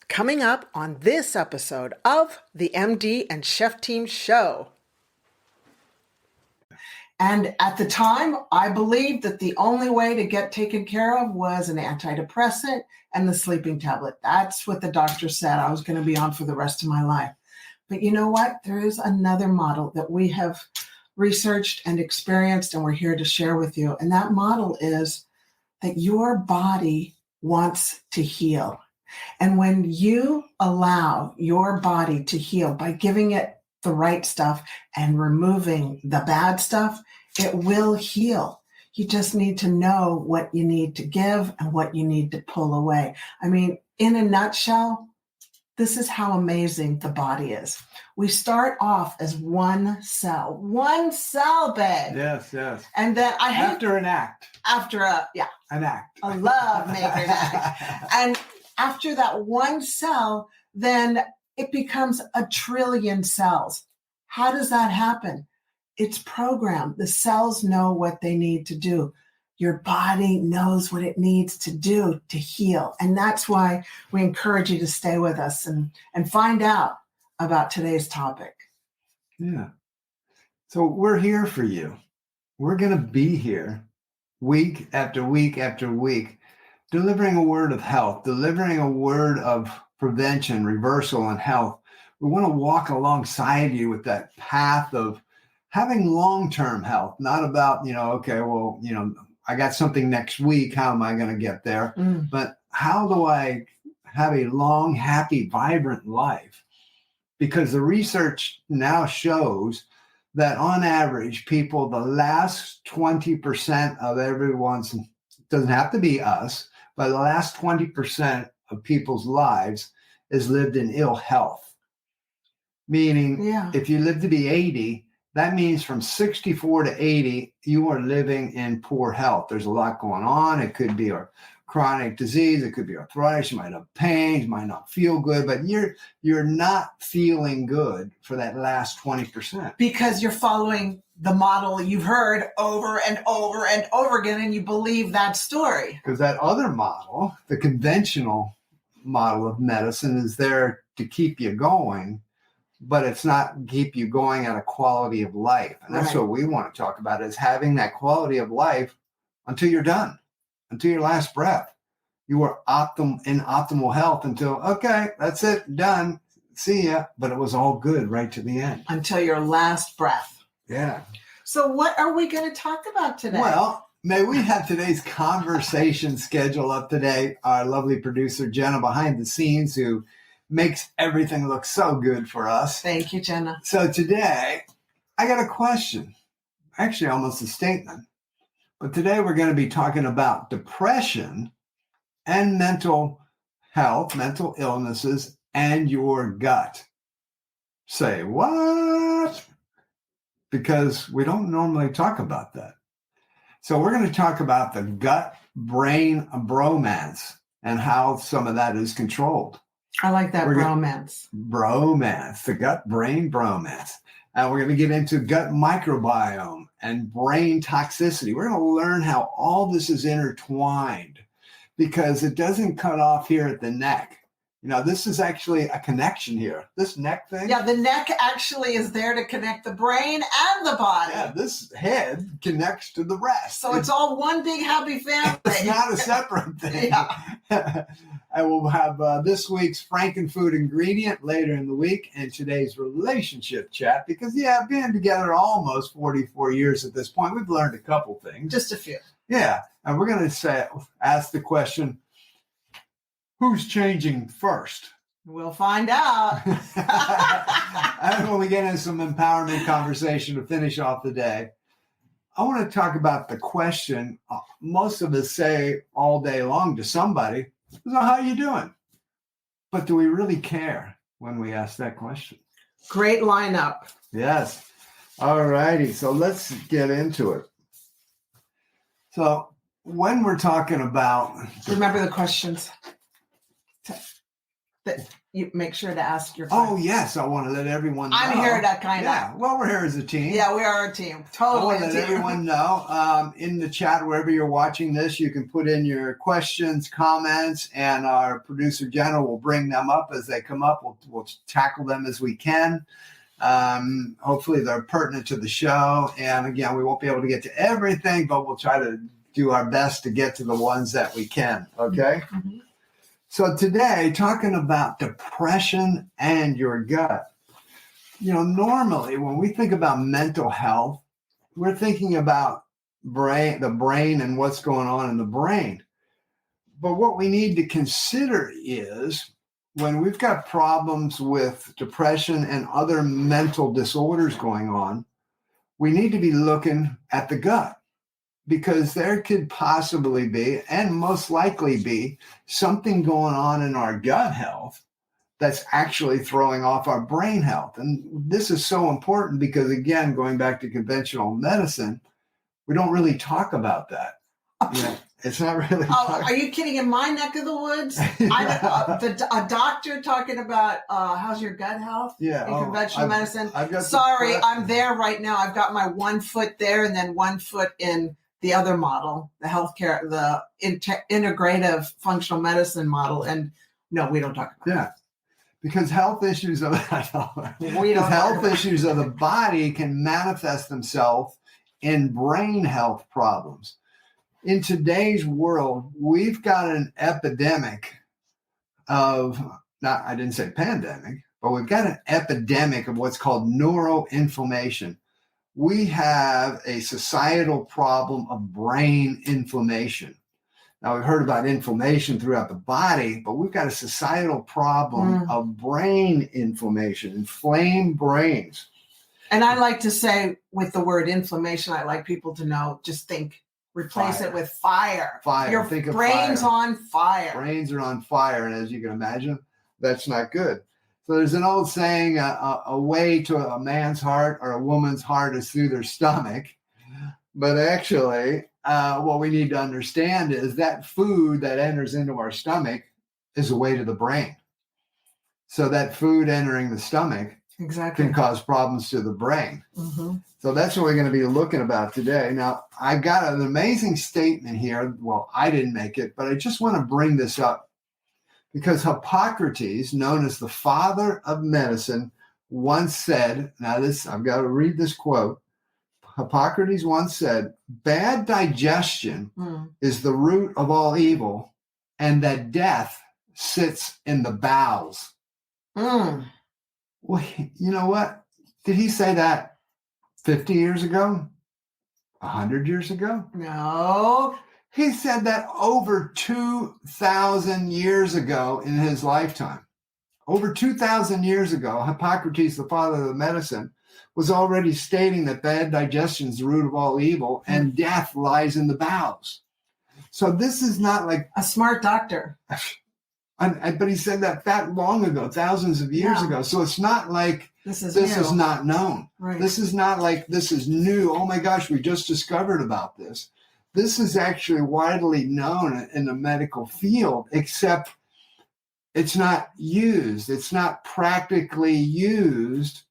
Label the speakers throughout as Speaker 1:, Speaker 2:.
Speaker 1: Coming up on this episode of the MD and Chef Team Show. And at the time, I believed that the only way to get taken care of was an antidepressant and the sleeping tablet. That's what the doctor said I was going to be on for the rest of my life. But you know what? There is another model that we have researched and experienced, and we're here to share with you. And that model is that your body wants to heal. And when you allow your body to heal by giving it the right stuff and removing the bad stuff, it will heal. You just need to know what you need to give and what you need to pull away. I mean, in a nutshell, this is how amazing the body is. We start off as one cell, babe.
Speaker 2: Yes.
Speaker 1: And then
Speaker 2: After an act.
Speaker 1: An love maker's act. And after that one cell, then it becomes a trillion cells. How does that happen? It's programmed. The cells know what they need to do. Your body knows what it needs to do to heal. And that's why we encourage you to stay with us and find out about today's topic.
Speaker 2: Yeah. So we're here for you. We're going to be here week after week after week, delivering a word of health, delivering a word of prevention, reversal, and health. We want to walk alongside you with that path of having long-term health, not about, I got something next week. How am I going to get there? But how do I have a long, happy, vibrant life? Because the research now shows that on average, people, the last 20% of everyone's, doesn't have to be us, but the last 20% of people's lives is lived in ill health. Meaning, if you live to be 80, that means from 64 to 80, you are living in poor health. There's a lot going on. It could be a chronic disease. It could be arthritis. You might have pain. You might not feel good, but you're not feeling good for that last 20%.
Speaker 1: Because you're following the model you've heard over and over and over again, and you believe that story.
Speaker 2: Because that other model, the conventional model of medicine, is there to keep you going, but it's not keep you going at a quality of life. And that's what we want to talk about, is having that quality of life until you're done, until your last breath. You are in optimal health until, okay, that's it, done, see ya. But it was all good right to the end.
Speaker 1: Until your last breath.
Speaker 2: Yeah.
Speaker 1: So what are we going to talk about today?
Speaker 2: Well, may we have today's conversation schedule up today. Our lovely producer, Jenna, behind the scenes, who makes everything look so good for us.
Speaker 1: Thank you, Jenna.
Speaker 2: So today, I got a question. Actually, almost a statement. But today we're going to be talking about depression and mental health, mental illnesses, and your gut. Say what? Because we don't normally talk about that. So we're going to talk about the gut-brain bromance and how some of that is controlled.
Speaker 1: I like that, bromance.
Speaker 2: Bromance, the gut-brain bromance. And we're going to get into gut microbiome and brain toxicity. We're going to learn how all this is intertwined, because it doesn't cut off here at the neck. This is actually a connection here. This neck thing.
Speaker 1: Yeah, the neck actually is there to connect the brain and the body.
Speaker 2: Yeah, this head connects to the rest.
Speaker 1: So it's all one big happy family.
Speaker 2: It's not a separate thing. Yeah. And we'll have this week's frankenfood ingredient later in the week, and today's relationship chat. Because, being together almost 44 years at this point, we've learned a couple things.
Speaker 1: Just a few.
Speaker 2: Yeah. And we're going to ask the question, who's changing first?
Speaker 1: We'll find out.
Speaker 2: And when we get into some empowerment conversation to finish off the day, I want to talk about the question most of us say all day long to somebody, so how are you doing? But do we really care when we ask that question?
Speaker 1: Great lineup.
Speaker 2: Yes. All righty. So let's get into it. So when we're talking about...
Speaker 1: Remember the questions. that you make sure to ask your
Speaker 2: Oh,
Speaker 1: friends?
Speaker 2: yes. I want to let everyone know.
Speaker 1: I'm here to kind of.
Speaker 2: Yeah. Well, we're here as a team.
Speaker 1: Yeah, we are a team.
Speaker 2: I
Speaker 1: Totally
Speaker 2: want to
Speaker 1: a
Speaker 2: let
Speaker 1: team.
Speaker 2: everyone know in the chat, wherever you're watching this, you can put in your questions, comments, and our producer general will bring them up as they come up. We'll tackle them as we can. Hopefully they're pertinent to the show. And again, we won't be able to get to everything, but we'll try to do our best to get to the ones that we can. Okay.
Speaker 1: Mm-hmm.
Speaker 2: So today, talking about depression and your gut. Normally when we think about mental health, we're thinking about the brain and what's going on in the brain. But what we need to consider is when we've got problems with depression and other mental disorders going on, we need to be looking at the gut, because there could possibly be, and most likely be, something going on in our gut health that's actually throwing off our brain health. And this is so important because, again, going back to conventional medicine, we don't really talk about that. It's not really.
Speaker 1: Are you kidding? In my neck of the woods, a doctor talking about how's your gut health in conventional medicine. Sorry, I'm there right now. I've got my 1 foot there and then 1 foot in the other model, the healthcare, the integrative functional medicine model. And no, we don't talk about that.
Speaker 2: Because health issues of the body can manifest themselves in brain health problems. In today's world, we've got an epidemic of, I didn't say pandemic, but we've got an epidemic of what's called neuroinflammation. We have a societal problem of brain inflammation. Now, we've heard about inflammation throughout the body, but we've got a societal problem of brain inflammation, inflamed brains.
Speaker 1: And I like to say with the word inflammation, I like people to know, just replace it with fire. Your brain's on fire.
Speaker 2: Brains are on fire. And as you can imagine, that's not good. So there's an old saying, a way to a man's heart or a woman's heart is through their stomach. But actually, what we need to understand is that food that enters into our stomach is a way to the brain. So that food entering the stomach can cause problems to the brain. Mm-hmm. So that's what we're going to be looking about today. Now, I got an amazing statement here. Well, I didn't make it, but I just want to bring this up because Hippocrates, known as the father of medicine, once said, now this, I've got to read this quote. Hippocrates once said, bad digestion is the root of all evil, and that death sits in the bowels. Well, you know what? Did he say that 50 years ago? 100 years ago?
Speaker 1: No.
Speaker 2: He said that over 2,000 years ago in his lifetime. Over 2,000 years ago, Hippocrates, the father of medicine, was already stating that bad digestion is the root of all evil and death lies in the bowels. So this is not like
Speaker 1: a smart doctor.
Speaker 2: But he said that long ago, thousands of years ago. So it's not like this is not known. Right. This is not like this is new. Oh my gosh, we just discovered about this. This is actually widely known in the medical field, except it's not used. It's not practically used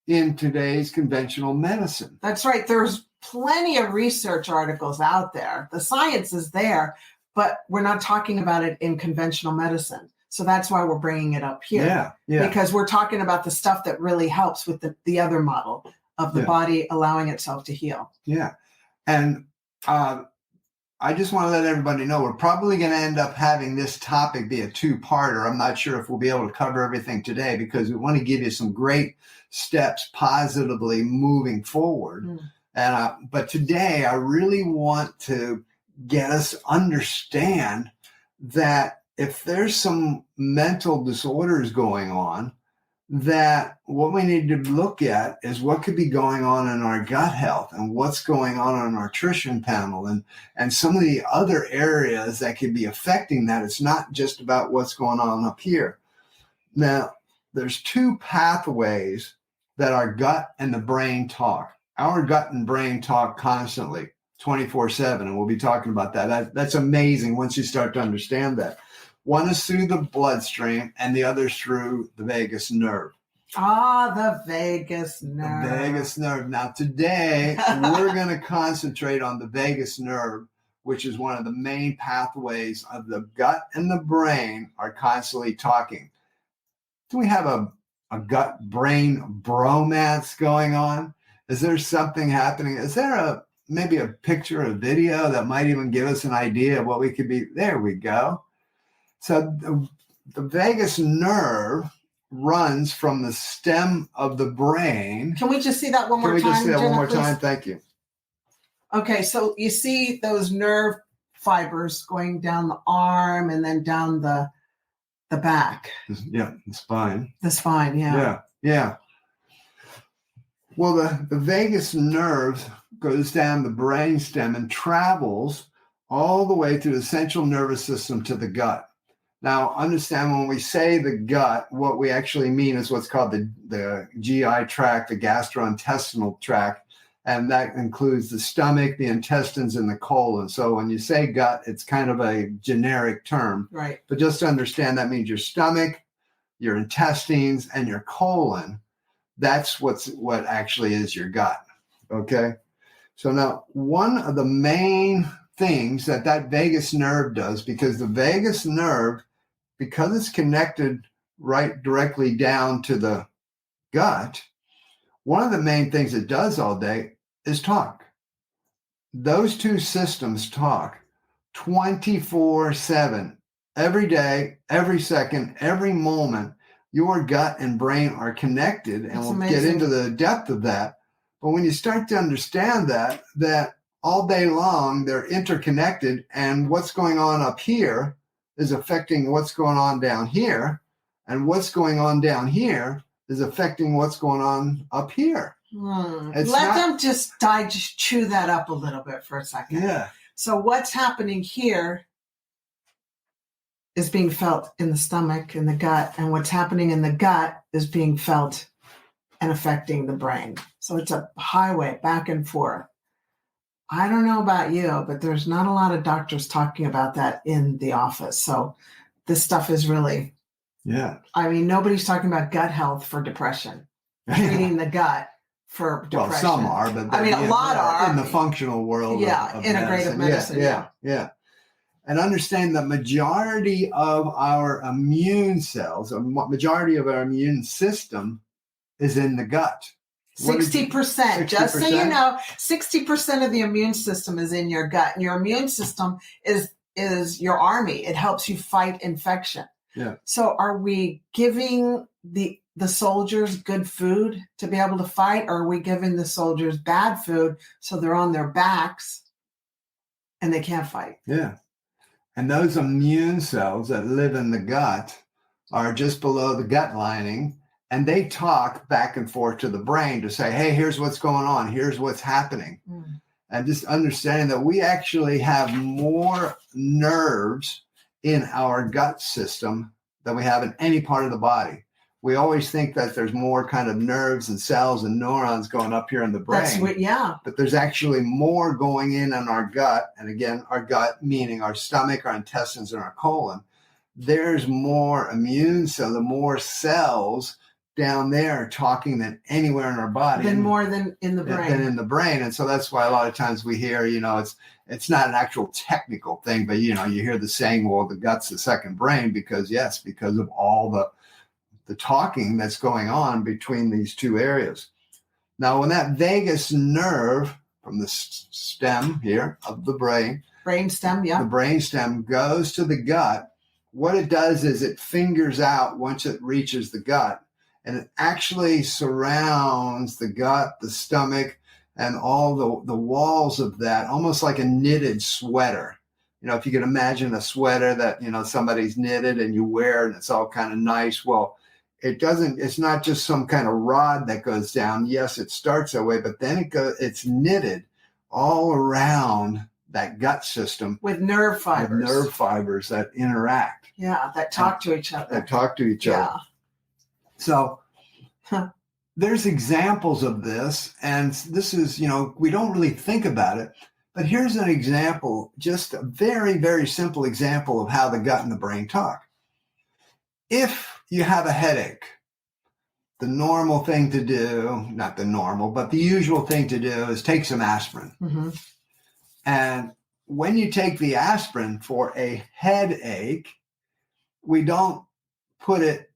Speaker 2: in today's conventional medicine.
Speaker 1: That's right. There's plenty of research articles out there. The science is there, but we're not talking about it in conventional medicine. So that's why we're bringing it up here. Yeah. Because we're talking about the stuff that really helps with the other model of the body allowing itself to heal.
Speaker 2: Yeah. And I just want to let everybody know we're probably going to end up having this topic be a two-parter. I'm not sure if we'll be able to cover everything today because we want to give you some great steps positively moving forward. But today I really want to get us to understand that if there's some mental disorders going on, that what we need to look at is what could be going on in our gut health and what's going on our nutrition panel and some of the other areas that could be affecting that. It's not just about what's going on up here. Now, there's two pathways that our gut and the brain talk. Our gut and brain talk constantly, 24/7, and we'll be talking about that. That's amazing once you start to understand that. One is through the bloodstream and the other is through the vagus nerve.
Speaker 1: Ah, the vagus nerve.
Speaker 2: The vagus nerve. Now, today, we're going to concentrate on the vagus nerve, which is one of the main pathways of the gut and the brain are constantly talking. Do we have a gut-brain bromance going on? Is there something happening? Is there maybe a picture or video that might even give us an idea of what we could be? There we go. So the vagus nerve runs from the stem of the brain.
Speaker 1: Can we just see that one more time?
Speaker 2: Can we just see that
Speaker 1: Jenna,
Speaker 2: one more
Speaker 1: please?
Speaker 2: time? Thank you.
Speaker 1: Okay, so you see those nerve fibers going down the arm and then down the back.
Speaker 2: Yeah, the spine.
Speaker 1: The spine, yeah.
Speaker 2: Yeah. Well, the vagus nerve goes down the brain stem and travels all the way through the central nervous system to the gut. Now, understand when we say the gut, what we actually mean is what's called the GI tract, the gastrointestinal tract, and that includes the stomach, the intestines, and the colon. So when you say gut, it's kind of a generic term.
Speaker 1: Right.
Speaker 2: But just to understand, that means your stomach, your intestines, and your colon. That's what actually is your gut. Okay? So now, one of the main things that vagus nerve does, because the vagus nerve, because it's connected right directly down to the gut, one of the main things it does all day is talk. Those two systems talk 24/7, every day, every second, every moment. Your gut and brain are connected, and we'll get into the depth of that. But when you start to understand that all day long they're interconnected, and what's going on up here is affecting what's going on down here, and what's going on down here is affecting what's going on up here.
Speaker 1: Let them just chew that up a little bit for a second.
Speaker 2: Yeah.
Speaker 1: So what's happening here is being felt in the stomach, in the gut, and what's happening in the gut is being felt and affecting the brain. So it's a highway back and forth. I don't know about you, but there's not a lot of doctors talking about that in the office. So this stuff is really, I mean, nobody's talking about gut health for depression, treating the gut for depression.
Speaker 2: Well, some are, but
Speaker 1: I mean, a lot are
Speaker 2: in the functional world.
Speaker 1: Yeah,
Speaker 2: of
Speaker 1: integrative medicine.
Speaker 2: Yeah. And understand the majority of our immune cells, a majority of our immune system is in the gut.
Speaker 1: 60%. Just so you know, 60% of the immune system is in your gut. And your immune system is your army. It helps you fight infection.
Speaker 2: Yeah.
Speaker 1: So are we giving the soldiers good food to be able to fight, or are we giving the soldiers bad food so they're on their backs and they can't fight?
Speaker 2: Yeah. And those immune cells that live in the gut are just below the gut lining, and they talk back and forth to the brain to say, hey, here's what's going on. Here's what's happening. And just understanding that we actually have more nerves in our gut system than we have in any part of the body. We always think that there's more kind of nerves and cells and neurons going up here in the brain.
Speaker 1: That's what, yeah.
Speaker 2: But there's actually more going in our gut. And again, our gut, meaning our stomach, our intestines, and our colon. There's more immune cells, the more cells down there talking than anywhere in our body.
Speaker 1: More than in the brain.
Speaker 2: Than in the brain. And so that's why a lot of times we hear, it's not an actual technical thing, but, you hear the saying, well, the gut's the second brain, because of all the talking that's going on between these two areas. Now, when that vagus nerve from the stem here of the brain, the brain stem goes to the gut, what it does is it fingers out once it reaches the gut, and it actually surrounds the gut, the stomach, and all the walls of that, almost like a knitted sweater. If you can imagine a sweater that, somebody's knitted and you wear and it's all kind of nice. Well, it's not just some kind of rod that goes down. Yes, it starts that way, but then it's knitted all around that gut system.
Speaker 1: With nerve fibers.
Speaker 2: That interact.
Speaker 1: Yeah, that talk to each other.
Speaker 2: So there's examples of this, and this is, we don't really think about it, But here's an example, just a very, very simple example of how the gut and the brain talk. If you have a headache, the normal thing to do, not the normal, but the usual thing to do is take some aspirin.
Speaker 1: Mm-hmm.
Speaker 2: And when you take the aspirin for a headache, we don't put it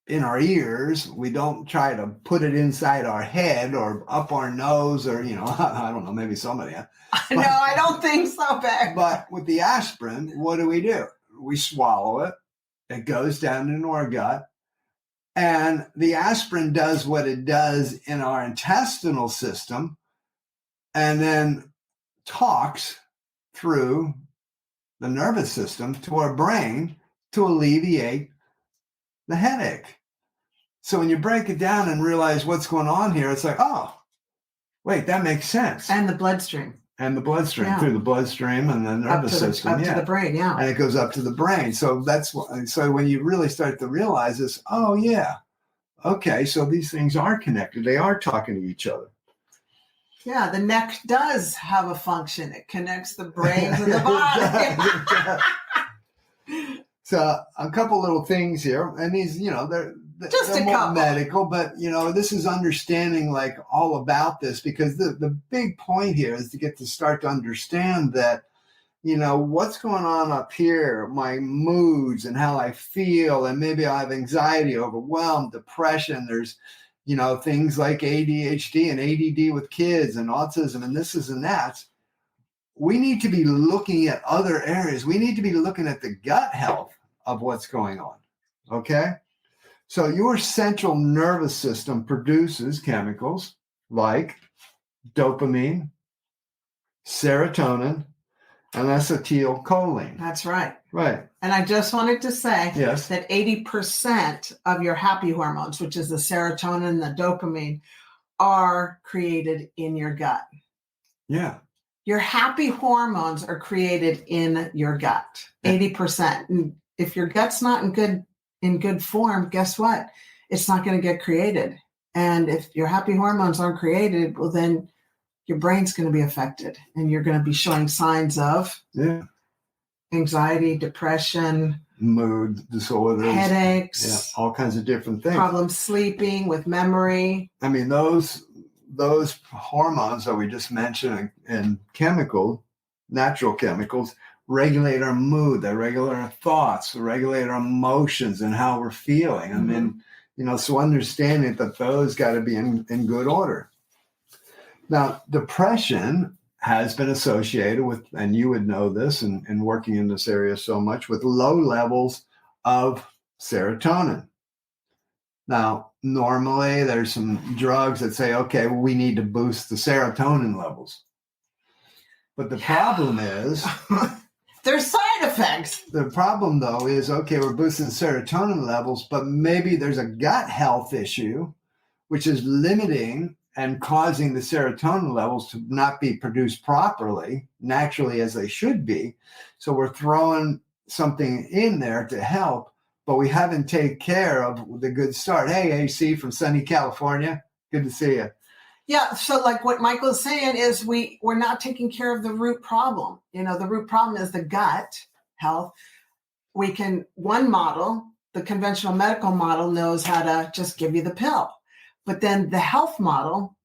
Speaker 2: in our ears. We don't try to put it inside our head or up our nose or, I don't know, maybe somebody.
Speaker 1: No, I don't think so, Beck.
Speaker 2: But with the aspirin, what do? We swallow it. It goes down into our gut. And the aspirin does what it does in our intestinal system and then talks through the nervous system to our brain to alleviate the headache. So when you break it down and realize what's going on here, it's like, oh, wait, that makes sense.
Speaker 1: And the bloodstream.
Speaker 2: Through the bloodstream and the nervous system.
Speaker 1: To the brain, yeah.
Speaker 2: And it goes up to the brain. So so when you really start to realize this, oh yeah, okay, so these things are connected. They are talking to each other.
Speaker 1: Yeah, the neck does have a function. It connects the brain to the body.
Speaker 2: So a couple little things here, and these, they're more medical, but this is understanding like all about this, because the big point here is to start to understand that, what's going on up here, my moods and how I feel, and maybe I have anxiety, overwhelm, depression. There's, things like ADHD and ADD with kids and autism and this and that. We need to be looking at other areas. We need to be looking at the gut health of what's going on. Okay. So your central nervous system produces chemicals like dopamine, serotonin, and acetylcholine.
Speaker 1: That's right.
Speaker 2: Right.
Speaker 1: And I just wanted to say
Speaker 2: yes.
Speaker 1: that 80% of your happy hormones, which is the serotonin and the dopamine, are created in your gut.
Speaker 2: Yeah.
Speaker 1: Your happy hormones are created in your gut, 80%. And if your gut's not in good form, guess what? It's not going to get created. And if your happy hormones aren't created, well, then your brain's going to be affected and you're going to be showing signs of anxiety, depression,
Speaker 2: mood disorders,
Speaker 1: headaches,
Speaker 2: all kinds of different things.
Speaker 1: Problems sleeping, with memory.
Speaker 2: I mean, those hormones that we just mentioned and natural chemicals, regulate our mood, they regulate our thoughts, they regulate our emotions and how we're feeling. Mm-hmm. I mean, so understanding that those got to be in good order. Now, depression has been associated with, and you would know this and working in this area so much, with low levels of serotonin. Now, normally there's some drugs that say, okay, well, we need to boost the serotonin levels. But the problem is...
Speaker 1: There's side effects.
Speaker 2: The problem, though, is, okay, we're boosting serotonin levels, but maybe there's a gut health issue, which is limiting and causing the serotonin levels to not be produced properly, naturally as they should be. So we're throwing something in there to help, but we haven't taken care of the good start. Hey, AC from sunny California. Good to see you.
Speaker 1: Yeah, so like what Michael is saying is we're not taking care of the root problem. The root problem is the gut health. One model, the conventional medical model, knows how to just give you the pill. But then the health model,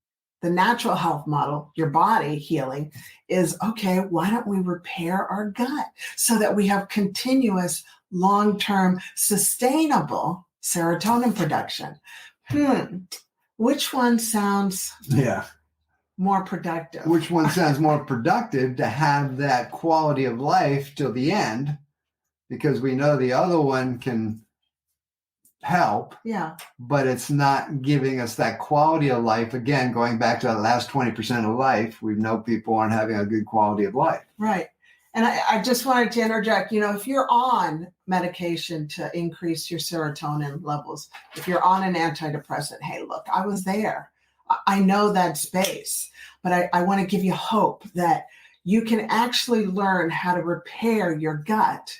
Speaker 1: the natural health model, your body healing, is, okay, why don't we repair our gut so that we have continuous, long-term, sustainable serotonin production? Which one sounds more productive?
Speaker 2: Which one sounds more productive to have that quality of life till the end? Because we know the other one can help, but it's not giving us that quality of life. Again, going back to that last 20% of life, we know people aren't having a good quality of life.
Speaker 1: Right. And I just wanted to interject, if you're on medication to increase your serotonin levels, if you're on an antidepressant, hey, look, I was there. I know that space, but I want to give you hope that you can actually learn how to repair your gut.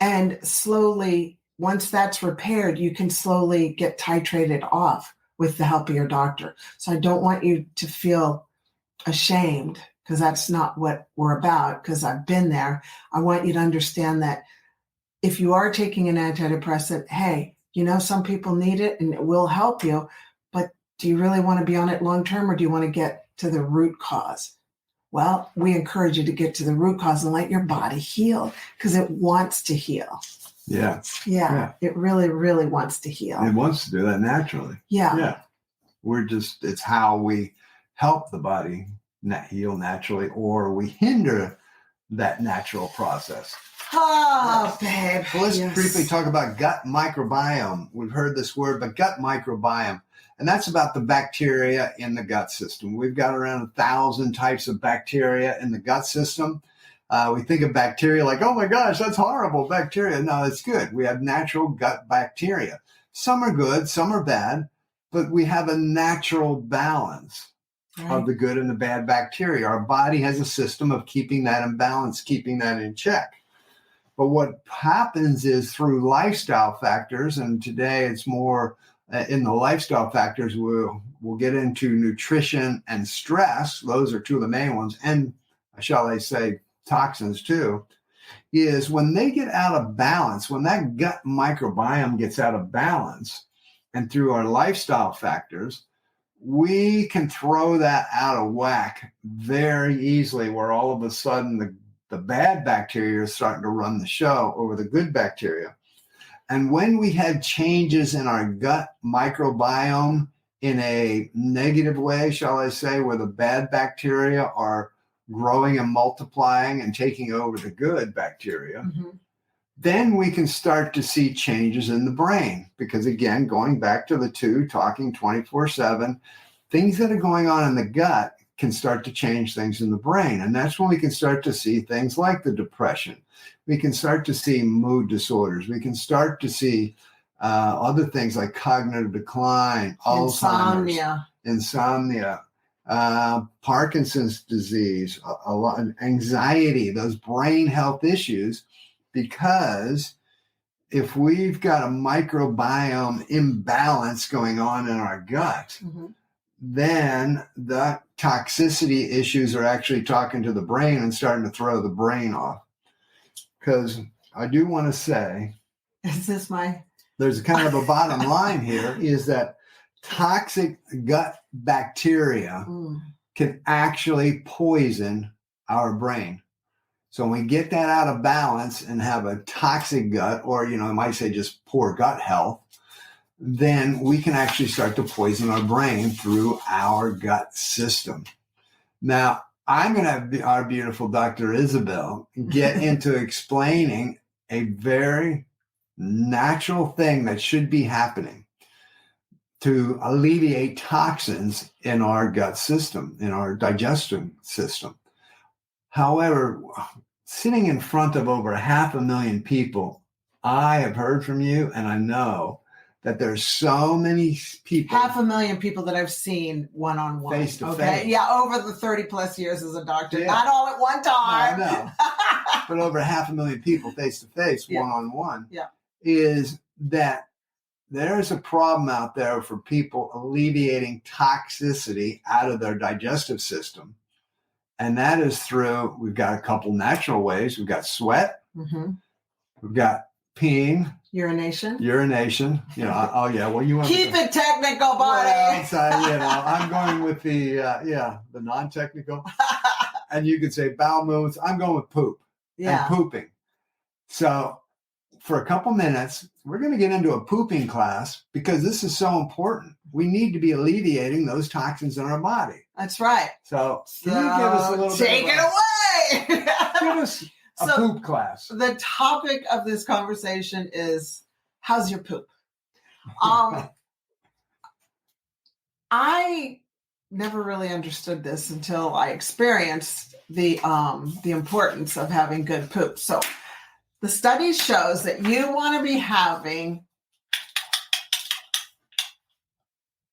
Speaker 1: And slowly, once that's repaired, you can slowly get titrated off with the help of your doctor. So I don't want you to feel ashamed because that's not what we're about, because I've been there. I want you to understand that if you are taking an antidepressant, hey, some people need it and it will help you, but do you really want to be on it long term, or do you want to get to the root cause? Well, we encourage you to get to the root cause and let your body heal, because it wants to heal.
Speaker 2: Yeah.
Speaker 1: Yeah. It really, really wants to heal.
Speaker 2: It wants to do that naturally.
Speaker 1: Yeah.
Speaker 2: It's how we help the body heal naturally, or we hinder that natural process.
Speaker 1: Oh, babe.
Speaker 2: So let's briefly talk about gut microbiome. We've heard this word, but gut microbiome. And that's about the bacteria in the gut system. We've got around 1,000 types of bacteria in the gut system. We think of bacteria like, oh my gosh, that's horrible, bacteria. No, it's good. We have natural gut bacteria. Some are good, some are bad, but we have a natural balance of the good and the bad bacteria. Our body has a system of keeping that in balance, keeping that in check. But what happens is through lifestyle factors, and today it's more in the lifestyle factors, we'll get into nutrition and stress. Those are two of the main ones. And shall I say toxins too, is when they get out of balance, when that gut microbiome gets out of balance, and through our lifestyle factors, we can throw that out of whack very easily, where all of a sudden the bad bacteria are starting to run the show over the good bacteria. And when we have changes in our gut microbiome in a negative way, shall I say, where the bad bacteria are growing and multiplying and taking over the good bacteria, then we can start to see changes in the brain. Because again, going back to the two, talking 24/7, things that are going on in the gut can start to change things in the brain. And that's when we can start to see things like the depression. We can start to see mood disorders. We can start to see other things like cognitive decline, Alzheimer's, insomnia, Parkinson's disease, a lot of anxiety, those brain health issues. Because if we've got a microbiome imbalance going on in our gut, then the toxicity issues are actually talking to the brain and starting to throw the brain off. Because I do want to say, there's kind of a bottom line here, is that toxic gut bacteria can actually poison our brain. So when we get that out of balance and have a toxic gut, or, I might say just poor gut health, then we can actually start to poison our brain through our gut system. Now, I'm going to have our beautiful Dr. Isabel get into explaining a very natural thing that should be happening to alleviate toxins in our gut system, in our digestive system. However, sitting in front of over 500,000 people, I have heard from you, and I know that there's so many people.
Speaker 1: 500,000 people that I've seen one-on-one.
Speaker 2: Face to
Speaker 1: okay?
Speaker 2: face.
Speaker 1: Yeah, over the 30 plus years as a doctor. Yeah. Not all at one time.
Speaker 2: No, I know. But over 500,000 people face to face, one-on-one,
Speaker 1: yeah,
Speaker 2: is that there's a problem out there for people alleviating toxicity out of their digestive system. And that is through, we've got a couple natural ways. We've got sweat. We've got peeing.
Speaker 1: Urination.
Speaker 2: Oh yeah. Well, you want
Speaker 1: keep it technical, buddy.
Speaker 2: Well, I'm going with the non-technical. And you could say bowel movements. I'm going with poop and pooping. So for a couple minutes, we're going to get into a pooping class, because this is so important. We need to be alleviating those toxins in our body.
Speaker 1: That's right.
Speaker 2: So can you give us a little
Speaker 1: take
Speaker 2: bit?
Speaker 1: Take it away.
Speaker 2: Give us a poop class.
Speaker 1: The topic of this conversation is, how's your poop? I never really understood this until I experienced the importance of having good poop. So the study shows that you want to be having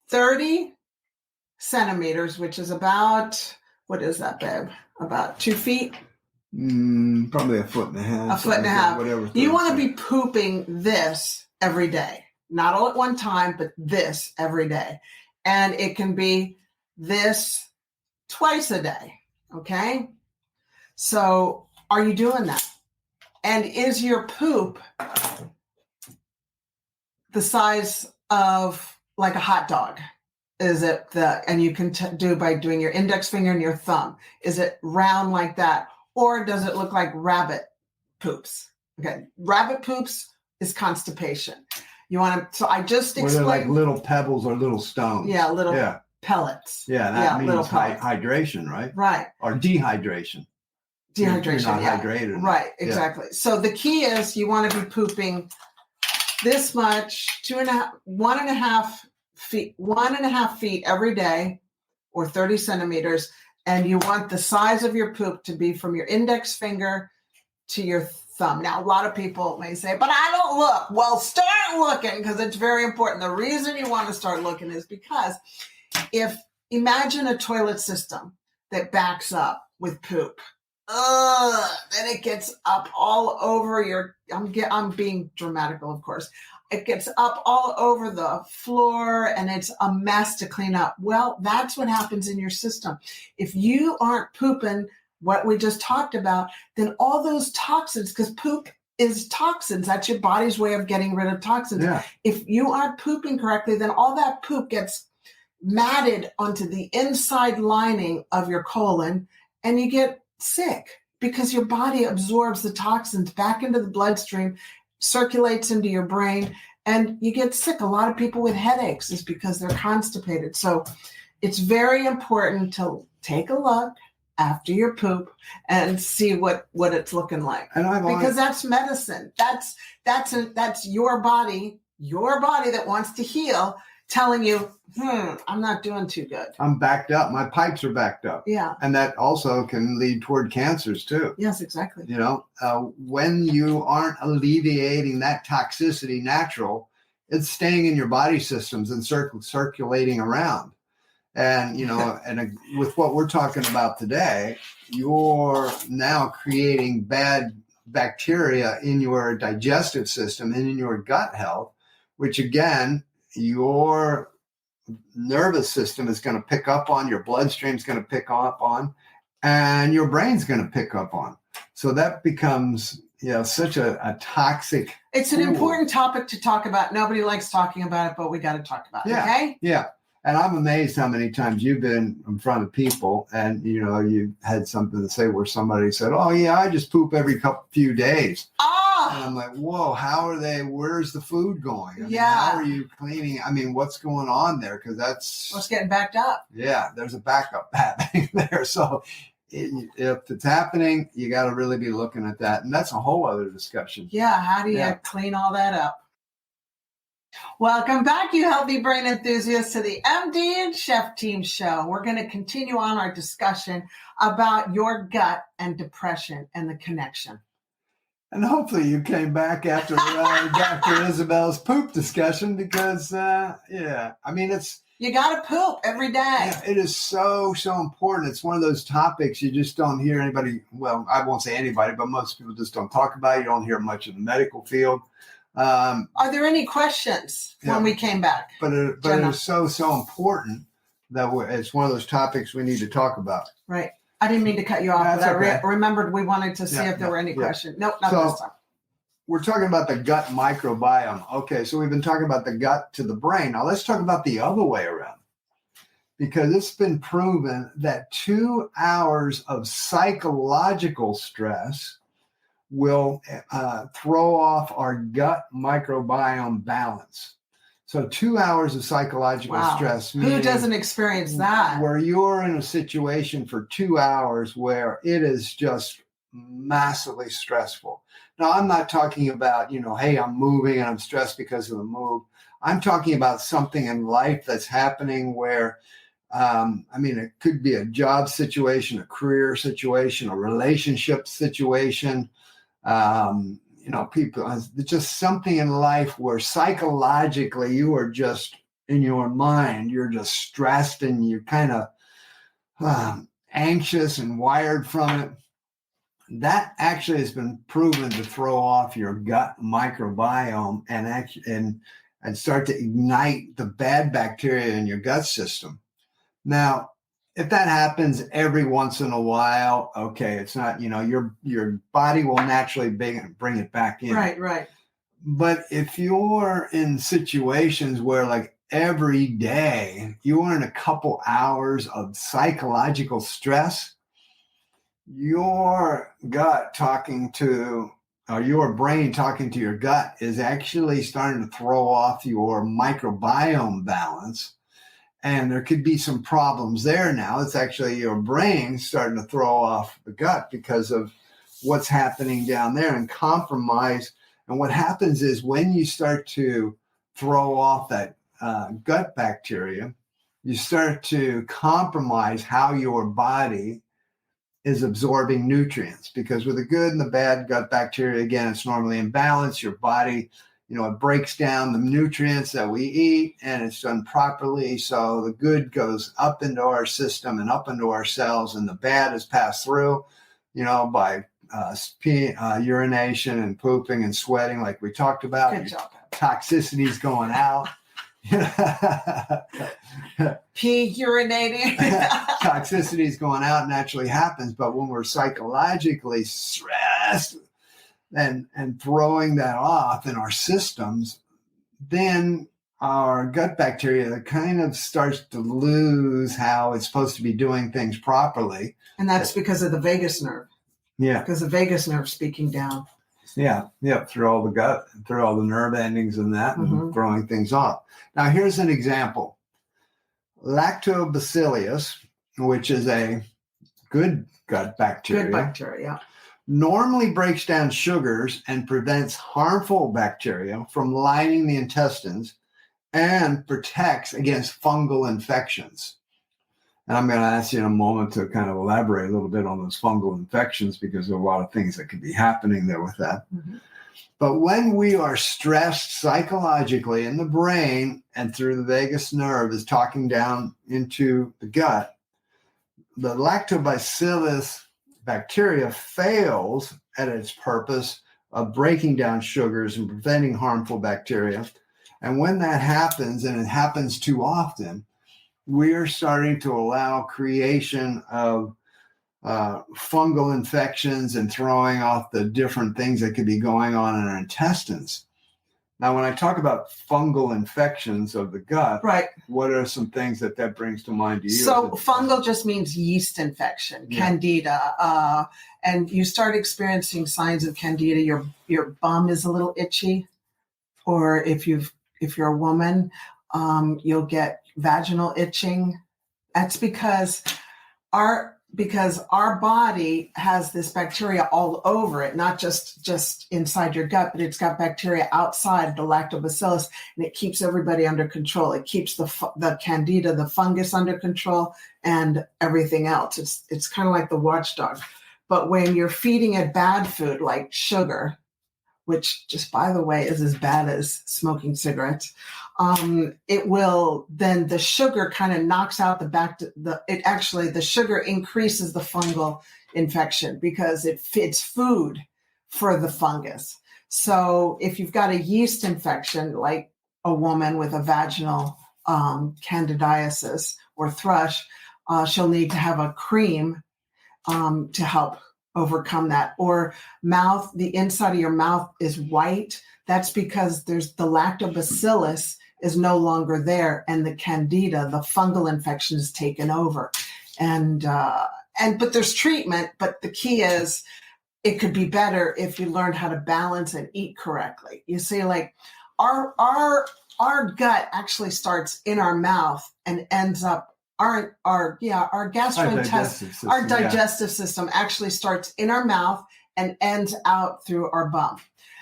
Speaker 1: 30 centimeters, which is about, what is that, babe? About 2 feet?
Speaker 2: Probably a foot and a half.
Speaker 1: A foot and a half.
Speaker 2: Whatever.
Speaker 1: You want to be pooping this every day. Not all at one time, but this every day. And it can be this twice a day. Okay. So are you doing that? And is your poop the size of like a hot dog? Is it and you can do by doing your index finger and your thumb. Is it round like that? Or does it look like rabbit poops? Okay. Rabbit poops is constipation. You want to, so I just explained.
Speaker 2: Were they like little pebbles or little stones?
Speaker 1: Yeah, little pellets.
Speaker 2: Yeah, that means hydration, right?
Speaker 1: Right.
Speaker 2: Or dehydration.
Speaker 1: Dehydration.
Speaker 2: You're not hydrated.
Speaker 1: Right, exactly. Yeah. So the key is you want to be pooping this much, 1.5 feet every day, or 30 centimeters. And you want the size of your poop to be from your index finger to your thumb. Now, a lot of people may say, but I don't look. Well, start looking, because it's very important. The reason you want to start looking is because imagine a toilet system that backs up with poop. Then it gets up all over I'm being dramatical, of course. It gets up all over the floor and it's a mess to clean up. Well, that's what happens in your system. If you aren't pooping what we just talked about, then all those toxins, because poop is toxins, that's your body's way of getting rid of toxins. Yeah. If you aren't pooping correctly, then all that poop gets matted onto the inside lining of your colon and you get sick because your body absorbs the toxins back into the bloodstream, circulates into your brain, and you get sick. A lot of people with headaches is because they're constipated. So it's very important to take a look after your poop and see what it's looking like. Because that's medicine. That's your body that wants to heal, telling you, I'm not doing too good.
Speaker 2: I'm backed up. My pipes are backed up.
Speaker 1: Yeah.
Speaker 2: And that also can lead toward cancers too.
Speaker 1: Yes, exactly.
Speaker 2: When you aren't alleviating that toxicity natural, it's staying in your body systems and circulating around. And, and with what we're talking about today, you're now creating bad bacteria in your digestive system and in your gut health, which again, your nervous system is going to pick up on, your bloodstream is going to pick up on, and your brain's going to pick up on. So that becomes, such a toxic.
Speaker 1: It's an important topic to talk about. Nobody likes talking about it, but we got to talk about it. Okay?
Speaker 2: Yeah. And I'm amazed how many times you've been in front of people and, you had something to say where somebody said, oh, yeah, I just poop every few days. And I'm like, whoa, where's the food going? How are you cleaning? What's going on there? Because
Speaker 1: it's getting backed up.
Speaker 2: Yeah, there's a backup happening there. So if it's happening, you got to really be looking at that. And that's a whole other discussion.
Speaker 1: Yeah, how do you clean all that up? Welcome back, you healthy brain enthusiasts, to the MD and Chef Team Show. We're going to continue on our discussion about your gut and depression and the connection.
Speaker 2: And hopefully you came back after Dr. Isabel's poop discussion because, it's...
Speaker 1: You got to poop every day.
Speaker 2: Yeah, it is so, so important. It's one of those topics you just don't hear anybody, well, I won't say anybody, but most people just don't talk about it. You don't hear much in the medical field.
Speaker 1: Are there any questions when we came back?
Speaker 2: But it is so, so important that it's one of those topics we need to talk about.
Speaker 1: Right. I didn't mean to cut you off, but I remembered we wanted to see if there were any questions. Nope, not this time.
Speaker 2: We're talking about the gut microbiome. Okay, so we've been talking about the gut to the brain. Now let's talk about the other way around. Because it's been proven that 2 hours of psychological stress will throw off our gut microbiome balance. So 2 hours of psychological stress.
Speaker 1: Who doesn't experience that?
Speaker 2: Where you're in a situation for 2 hours where it is just massively stressful. Now, I'm not talking about, hey, I'm moving and I'm stressed because of the move. I'm talking about something in life that's happening where, it could be a job situation, a career situation, a relationship situation. People, just something in life where psychologically you are just in your mind, you're just stressed and you're kind of anxious and wired from it. That actually has been proven to throw off your gut microbiome and start to ignite the bad bacteria in your gut system. Now, if that happens every once in a while, okay, it's not, your body will naturally bring it back in.
Speaker 1: Right.
Speaker 2: But if you're in situations where, like, every day you're in a couple hours of psychological stress, your gut talking to, or your brain talking to your gut is actually starting to throw off your microbiome balance. And there could be some problems there now. It's actually your brain starting to throw off the gut because of what's happening down there and compromise. And what happens is when you start to throw off that gut bacteria, you start to compromise how your body is absorbing nutrients, because with the good and the bad gut bacteria, again, it's normally in balance. Your body, it breaks down the nutrients that we eat, and it's done properly. So the good goes up into our system and up into our cells, and the bad is passed through, by urination and pooping and sweating, like we talked about.
Speaker 1: Good job.
Speaker 2: Toxicity's going out.
Speaker 1: Pee, urinating.
Speaker 2: Toxicity is going out, naturally happens. But when we're psychologically stressed and throwing that off in our systems, then our gut bacteria kind of starts to lose how it's supposed to be doing things properly.
Speaker 1: And that's because of the vagus nerve.
Speaker 2: Yeah.
Speaker 1: Because the vagus nerve speaking down.
Speaker 2: Yeah. Through all the gut, through all the nerve endings and that, and throwing things off. Now, here's an example. Lactobacillus, which is a good gut bacteria.
Speaker 1: Good bacteria.
Speaker 2: Normally breaks down sugars and prevents harmful bacteria from lining the intestines and protects against fungal infections. And I'm going to ask you in a moment to kind of elaborate a little bit on those fungal infections, because there are a lot of things that could be happening there with that. But when we are stressed psychologically in the brain and through the vagus nerve is talking down into the gut, the lactobacillus bacteria fails at its purpose of breaking down sugars and preventing harmful bacteria. And when that happens, and it happens too often, we're starting to allow creation of fungal infections and throwing off the different things that could be going on in our intestines. Now, when I talk about fungal infections of the gut,
Speaker 1: right,
Speaker 2: what are some things that brings to mind to you?
Speaker 1: So fungal just means yeast infection, candida, and you start experiencing signs of candida. Your bum is a little itchy, or if you're a woman, you'll get vaginal itching. That's because our body has this bacteria all over it, not just inside your gut, but it's got bacteria outside, the lactobacillus, and it keeps everybody under control. It keeps the candida, the fungus under control, and everything else. It's kind of like the watchdog. But when you're feeding it bad food like sugar, which just, by the way, is as bad as smoking cigarettes, then the sugar kind of knocks out the sugar increases the fungal infection because it's food for the fungus. So if you've got a yeast infection, like a woman with a vaginal candidiasis or thrush, she'll need to have a cream to help overcome that. Or mouth, the inside of your mouth is white. That's because there's the lactobacillus is no longer there, and the candida, the fungal infection, is taken over. But there's treatment. But the key is, it could be better if you learned how to balance and eat correctly. You see, like our gut actually starts in our mouth and ends up our gastrointestinal, our digestive system actually starts in our mouth and ends out through our bum.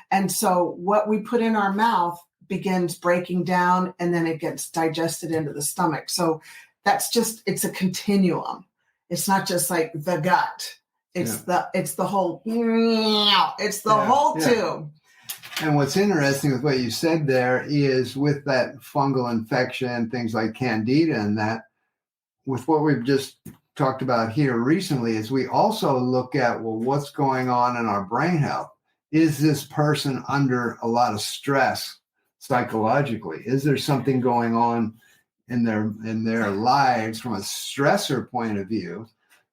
Speaker 1: And so what we put in our mouth begins breaking down, and then it gets digested into the stomach. So it's a continuum. It's not just like the gut. It's the whole tube.
Speaker 2: And what's interesting with what you said there is, with that fungal infection, things like candida and that, with what we've just talked about here recently, is we also look at, well, what's going on in our brain health? Is this person under a lot of stress psychologically? Is there something going on in their lives from a stressor point of view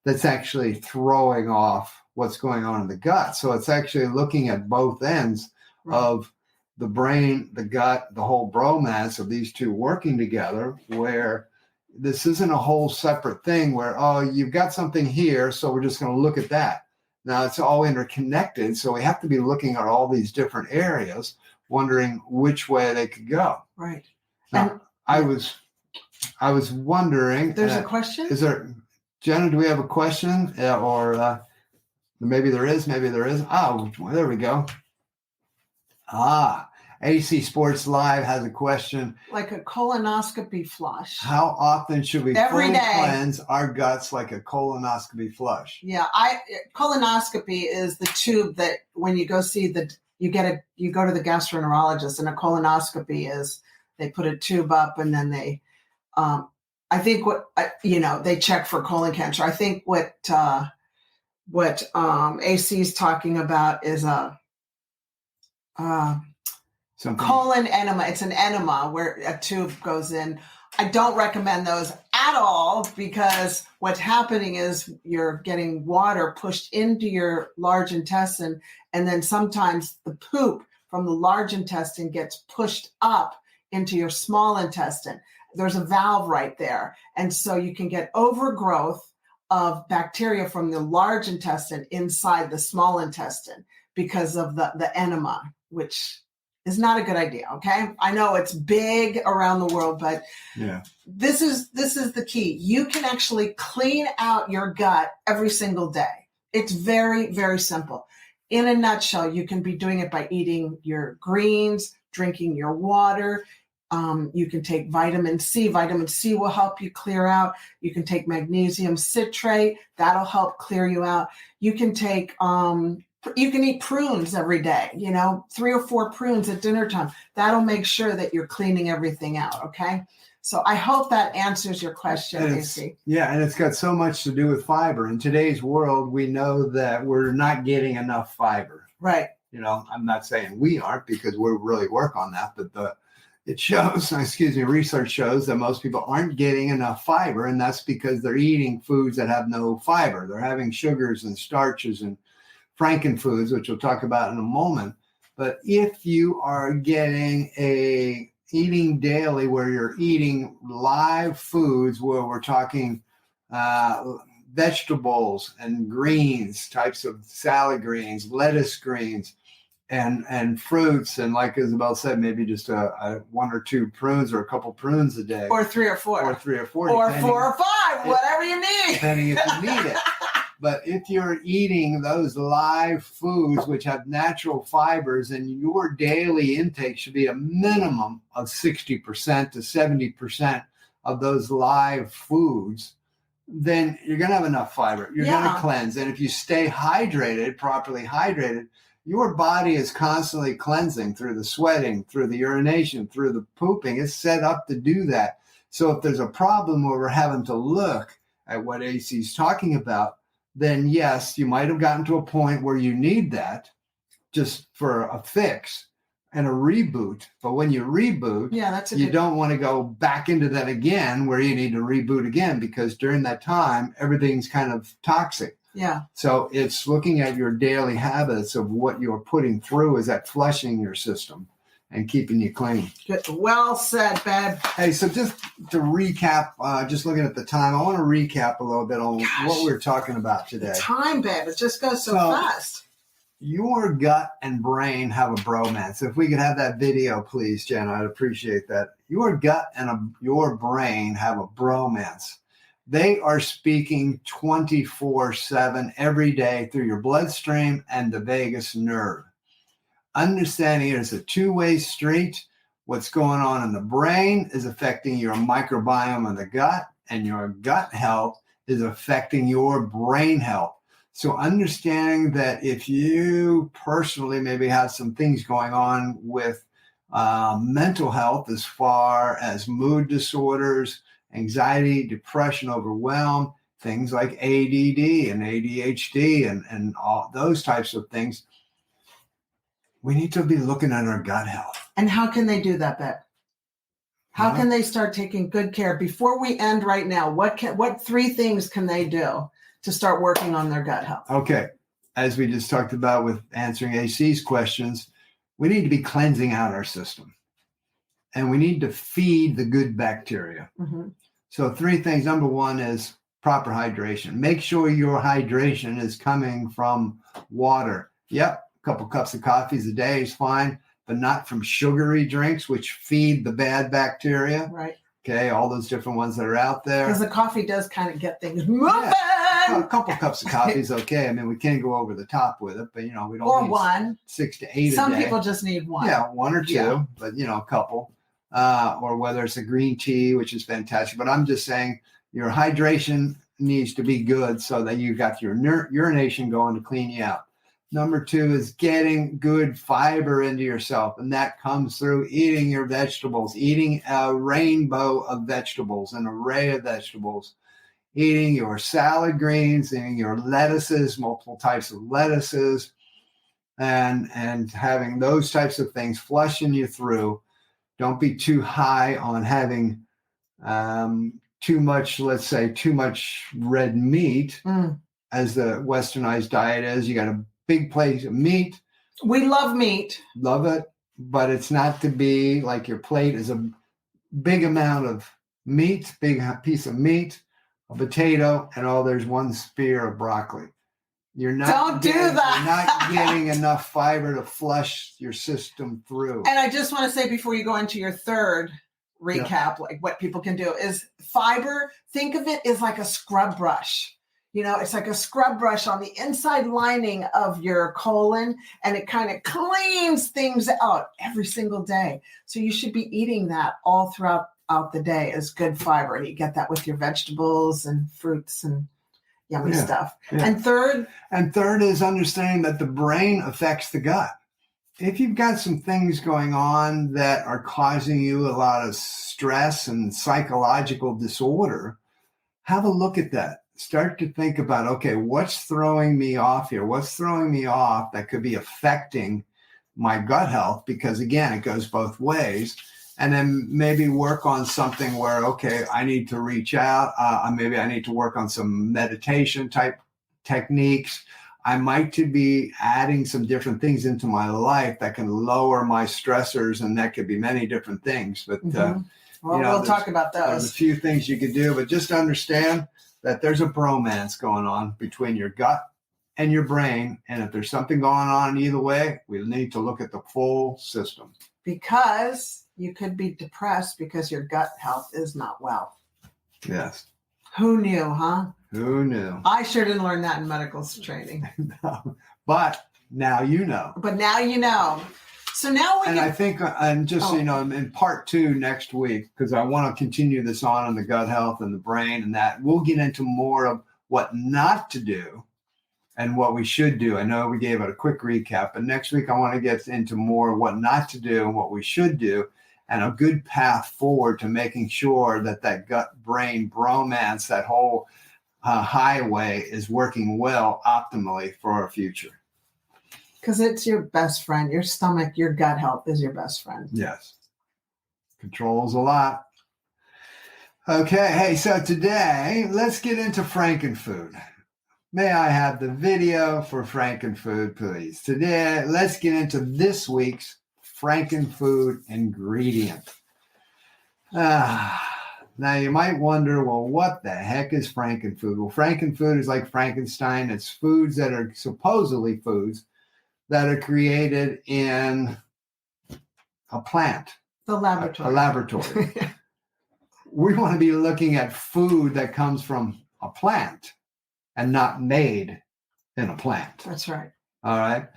Speaker 2: that's actually throwing off what's going on in the gut. So it's actually looking at both ends of the brain, the gut, the whole bromance of these two working together, where this isn't a whole separate thing where, oh, you've got something here, so we're just going to look at that. Now it's all interconnected. So we have to be looking at all these different areas, wondering which way they could go.
Speaker 1: Right.
Speaker 2: Now, I was wondering.
Speaker 1: There's a question?
Speaker 2: Is there, Jenna, do we have a question? Or maybe there is, maybe there is. Oh, there we go. AC Sports Live has a question.
Speaker 1: Like a colonoscopy flush.
Speaker 2: How often should we
Speaker 1: Every
Speaker 2: fully
Speaker 1: day.
Speaker 2: cleanse our guts like a colonoscopy flush?
Speaker 1: Yeah, colonoscopy is the tube that when you go see you go to the gastroenterologist, and a colonoscopy is they put a tube up and then they, I think they check for colon cancer. I think what AC is talking about is colon enema. It's an enema where a tube goes in. I don't recommend those at all, because what's happening is you're getting water pushed into your large intestine, and then sometimes the poop from the large intestine gets pushed up into your small intestine. There's a valve right there. And so you can get overgrowth of bacteria from the large intestine inside the small intestine because of the enema, which is not a good idea. Okay. I know it's big around the world, but this is the key. You can actually clean out your gut every single day. It's very, very simple. In a nutshell, you can be doing it by eating your greens, drinking your water. You can take vitamin C. Vitamin C will help you clear out. You can take magnesium citrate. That'll help clear you out. You can take, you can eat prunes every day, 3 or 4 prunes at dinner time. That'll make sure that you're cleaning everything out. Okay. So I hope that answers your question, AC.
Speaker 2: Yeah. And it's got so much to do with fiber. In today's world, we know that we're not getting enough fiber.
Speaker 1: Right.
Speaker 2: I'm not saying we aren't, because we really work on that, but research shows that most people aren't getting enough fiber, and that's because they're eating foods that have no fiber. They're having sugars and starches and frankenfoods, which we'll talk about in a moment. But if you are getting eating daily, where you're eating live foods, where we're talking vegetables and greens, types of salad greens, lettuce greens, and fruits, and like Isabel said, maybe just a 1 or 2 prunes or a couple prunes a day,
Speaker 1: or 3 or 4,
Speaker 2: or 3 or 4,
Speaker 1: or 4 or 5, whatever you need,
Speaker 2: depending if you need it. But if you're eating those live foods which have natural fibers, and your daily intake should be a minimum of 60% to 70% of those live foods, then you're going to have enough fiber. You're going to cleanse. And if you stay hydrated, properly hydrated, your body is constantly cleansing through the sweating, through the urination, through the pooping. It's set up to do that. So if there's a problem where we're having to look at what AC is talking about, then yes, you might have gotten to a point where you need that just for a fix and a reboot. But when you reboot, you don't want to go back into that again, where you need to reboot again, because during that time, everything's kind of toxic.
Speaker 1: Yeah.
Speaker 2: So it's looking at your daily habits of what you're putting through. Is that flushing your system and keeping you clean?
Speaker 1: Good. Well said, babe.
Speaker 2: Hey, so just to recap, just looking at the time, I want to recap a little bit on what we're talking about today.
Speaker 1: The time, babe. It just goes so fast.
Speaker 2: Your gut and brain have a bromance. If we could have that video, please, Jen, I'd appreciate that. Your gut and your brain have a bromance. They are speaking 24/7 every day through your bloodstream and the vagus nerve. Understanding it is a two-way street. What's going on in the brain is affecting your microbiome of the gut, and your gut health is affecting your brain health. So understanding that if you personally maybe have some things going on with mental health, as far as mood disorders, anxiety, depression, overwhelm, things like ADD and ADHD and all those types of things, we need to be looking at our gut health.
Speaker 1: And how can they do that, Beth? How can they start taking good care before we end right now? What 3 things can they do to start working on their gut health?
Speaker 2: Okay. As we just talked about with answering AC's questions, we need to be cleansing out our system. And we need to feed the good bacteria.
Speaker 1: Mm-hmm.
Speaker 2: So 3 things. Number 1 is proper hydration. Make sure your hydration is coming from water. Yep, a couple cups of coffees a day is fine, but not from sugary drinks, which feed the bad bacteria.
Speaker 1: Right.
Speaker 2: Okay, all those different ones that are out there.
Speaker 1: Because the coffee does kind of get things moving.
Speaker 2: Yeah. Well, a couple cups of coffee is okay. I mean, we can't go over the top with it, but we don't
Speaker 1: or
Speaker 2: need
Speaker 1: one.
Speaker 2: 6 to 8
Speaker 1: Some
Speaker 2: a day.
Speaker 1: people just need one.
Speaker 2: Yeah, 1 or 2, but a couple. Or whether it's a green tea, which is fantastic. But I'm just saying your hydration needs to be good so that you got your urination going to clean you out. Number 2 is getting good fiber into yourself. And that comes through eating your vegetables, eating a rainbow of vegetables, an array of vegetables, eating your salad greens, eating your lettuces, multiple types of lettuces, and having those types of things flushing you through. Don't be too high on having too much, let's say, too much red meat, as the westernized diet is. You got a big plate of meat.
Speaker 1: We love meat.
Speaker 2: Love it. But it's not to be like your plate is a big amount of meat, big piece of meat, a potato, and there's 1 spear of broccoli. You're not
Speaker 1: do that.
Speaker 2: You're not getting enough fiber to flush your system through.
Speaker 1: And I just want to say before you go into your 3rd recap, like what people can do is fiber. Think of it as like a scrub brush. It's like a scrub brush on the inside lining of your colon, and it kind of cleans things out every single day. So you should be eating that all throughout the day as good fiber. And you get that with your vegetables and fruits and yummy stuff. Yeah. And third
Speaker 2: is understanding that the brain affects the gut. If you've got some things going on that are causing you a lot of stress and psychological disorder, have a look at that. Start to think about, okay, what's throwing me off here? What's throwing me off that could be affecting my gut health? Because again, it goes both ways. And then maybe work on something where, okay, I need to reach out. Maybe I need to work on some meditation type techniques. I might be adding some different things into my life that can lower my stressors, and that could be many different things. But
Speaker 1: we'll talk about those.
Speaker 2: There's a few things you could do, but just understand that there's a bromance going on between your gut and your brain. And if there's something going on either way, we need to look at the full system.
Speaker 1: Because you could be depressed because your gut health is not well.
Speaker 2: Yes.
Speaker 1: Who knew, huh?
Speaker 2: Who knew?
Speaker 1: I sure didn't learn that in medical training.
Speaker 2: No. But now you know.
Speaker 1: So now
Speaker 2: I think, and just so you know, in part 2 next week, because I want to continue this on the gut health and the brain and that, we'll get into more of what not to do and what we should do. I know we gave it a quick recap, but next week I want to get into more of what not to do and what we should do, and a good path forward to making sure that gut-brain bromance, that whole highway is working well optimally for our future.
Speaker 1: Because it's your best friend. Your stomach, your gut health is your best friend.
Speaker 2: Yes. Controls a lot. Okay. Hey, so today, let's get into frankenfood. May I have the video for frankenfood, please? Today, let's get into this week's frankenfood ingredient. Now, you might wonder, well, what the heck is frankenfood? Well, frankenfood is like Frankenstein. It's foods that are supposedly foods that are created in a plant.
Speaker 1: The laboratory.
Speaker 2: A laboratory. We want to be looking at food that comes from a plant and not made in a plant.
Speaker 1: That's right.
Speaker 2: All right.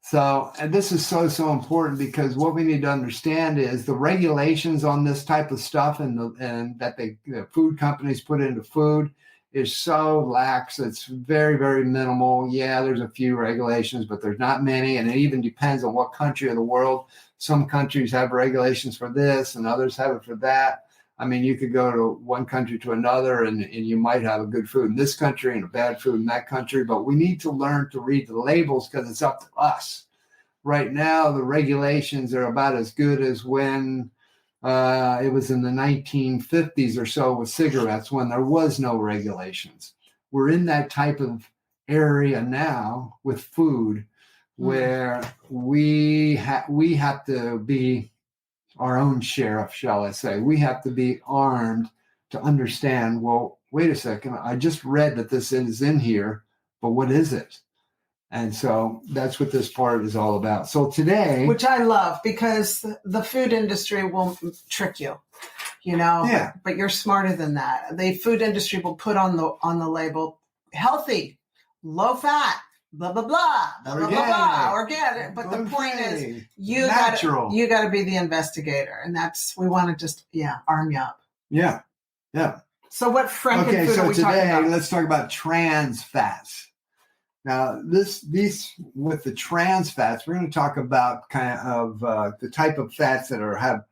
Speaker 2: So, and this is so important, because what we need to understand is the regulations on this type of stuff and that the food companies put into food is so lax. It's very, very minimal. Yeah, there's a few regulations, but there's not many. And it even depends on what country of the world. Some countries have regulations for this and others have it for that. I mean, you could go to one country to another and you might have a good food in this country and a bad food in that country. But we need to learn to read the labels, because it's up to us. Right now, the regulations are about as good as when It was in the 1950s or so with cigarettes when there was no regulations. We're in that type of area now with food where we have to be our own sheriff, shall I say. We have to be armed to understand, well, wait a second, I just read that this is in here, but what is it? And so that's what this part is all about. So today,
Speaker 1: which I love, because the food industry will trick you,
Speaker 2: Yeah.
Speaker 1: but you're smarter than that. The food industry will put on the label healthy, low fat, blah blah blah, blah blah blah, organic. But the point is, you got to be the investigator, and we want to just arm you up.
Speaker 2: Yeah.
Speaker 1: So what frankenfood are we talking about?
Speaker 2: Today, let's talk about trans fats. Now, these with the trans fats, we're going to talk about kind of the type of fats that have